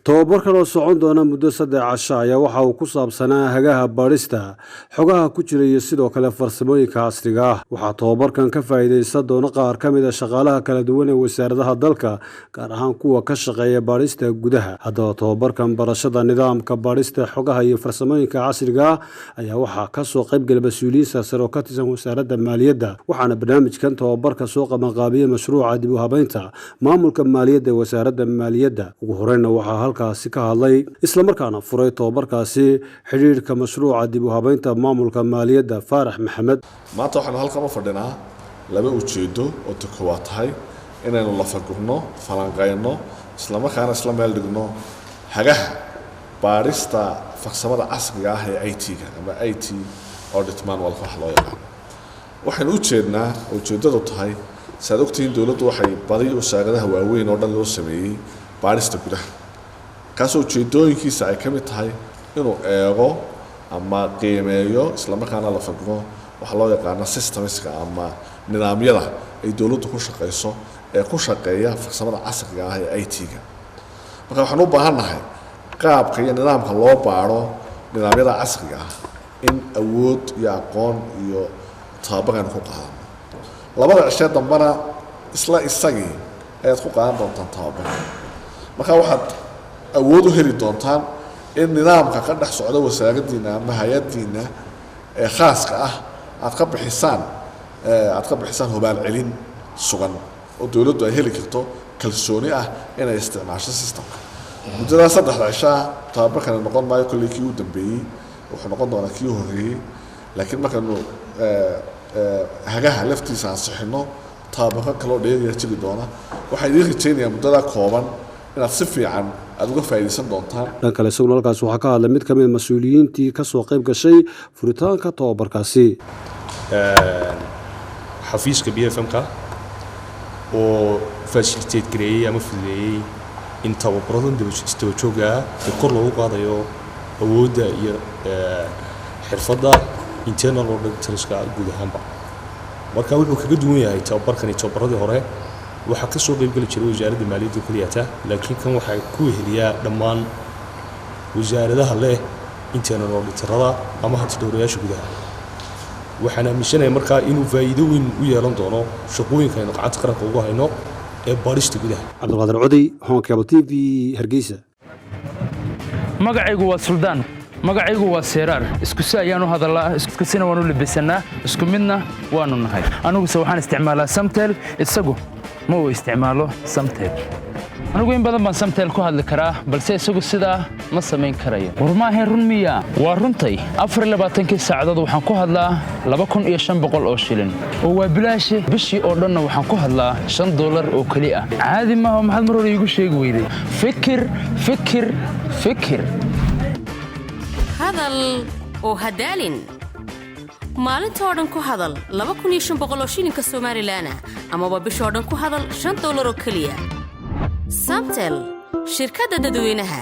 tobabarkan oo socon doona muddo 3 casho ayaa waxa uu ku saabsanaa hagaha baadhista xogaha ku jira iyo sidoo kale farsamooyinka casriga ah. Waxaa tobabarkan ka faa'iideysan doona qaar ka mid ah shaqaalaha kala duwan ee wasaaradaha dalka, gaar ahaan kuwa ka shaqeeya baadhista gudaha. Haddaba tobabarkan barashada nidaamka baadhista xogaha iyo farsamooyinka casriga ah ayaa waxaa ka soo qayb galay mas'uuliyiin sare oo ka tirsan wasaaradda maaliyadda, waxaana barnaamijkan tobabarka soo qabanqaabiyay mashruuca dib u habeynta maamulka maaliyadda ee wasaaradda maaliyadda. Ugu horreynna waxaa halkaasi ka hadlay isla markaana furay tobabarkaasi xiriirka mashruuca dib u habeynta maamulka maaliyadda Faarax Maxamed. maanta waxaan halkan u fadhinaa laba ujeedo oo koowaad tahay inaynu la fagurno falanqeyno isla markaana isla meel dhigno hagaha baarista farsamada casriga ah ee IT-ga ama IT audit manual wax loo yaqaan. waxaan u jeednaa ujeedadu tahay saadogtiin dawladdu waxay badi wasaaradaha waaweyn oo dhan loo sameeyay baarista gudaha, kaasoo ujeedooyinkiisa ay ka mid tahay inuu eego ama qiimeeyo isla markaana la faguro wax loo yaqaan systemska ama nidaamyada ay dawladdu ku shaqeyso ee ku shaqeeya farsamada casriga ah ee IT-ga. marka waxaan u baahanahay qaabka iyo nidaamka loo baaro nidaamyada casriga ah in awood iyo aqoon iyo tababar ku qaadano. labada cisho dambana isla isagii ayaad ku qaadan doontaan tababar. marka waxaad awood u heli doontaan in nidaamka ka dhex socda wasaaraddiina ama hay'addiina ee khaaska ah aad ka bixisaan hubaal celin sugan oo dawladdu ay heli karto kalsooni ah inay isticmaasho systemka. muddada 3 cisho tababarkan noqon maayo kulli kii u dambeeyay, wuxuu noqon doonaa kii horeeyay, laakiin markaanu hagaha laftiisa ansixino tababar kale oo dheeriya jiri doona. waxay idin rajaynayaa muddada kooban inaad si fiican aad uga faa'iideysan doontaan. dhan kale isaguna halkaas waxaa ka hadlay mid ka mid mas'uuliyiintii ka soo qayb gashay furitaanka tobabarkaasi. xafiiska BFM-ka oo facilitate gareeyay ama fududeeyay in tababaradan daba jooga ee kor loogu qaadayo awoodda iyo xirfadda internal auditorska guud ahaanba. marka wuxuu kaga duwan yahay tababarkani tababaradii hore waxaa ka soo qayb gali jiray wasaaradda maaliyadda kaliya, laakiin kan waxay ku heliyaa dhammaan wasaaradaha leh internal auditorada ama hantidhowrayaasha gudaha. waxaan aaminsanahay markaa inuu faa'iido weyn u yeelan doono shaqooyinka aynu gacanta qaranka ugu hayno ee baadhista gudaha. Cabdulqaadir Cudi, Home Cable TV, Hargeysa. magacaygu waa Suldaan, magacaygu waa Seeraar. isku si ayaan u hadalaa, isku sina waan u labisanaa, isku midna waanu nahay. aniguse waxaan isticmaalaa Samtel, isagu ma uu isticmaalo Samtel. anigu in badan baan Samtel ku hadli karaa, balse isagu sidaa ma samayn karayo. war ma ahayn run miya? waa runtay. 24 saacadood waxaan ku hadlaa 2500 oo shilin oo waa bilaash. bishii oo dhanna waxaan ku hadlaa $5 oo kali ah. caadi ma aha, maxaad mar hore iigu sheegi weyday? fikir hadal oo hadaalin maalinta oo dhan ku hadal 2500 oo shilinka Soomaaliland ama bishii oo dhan ku hadal $5 oo kaliya. Samtel, shirkadda dadweynaha.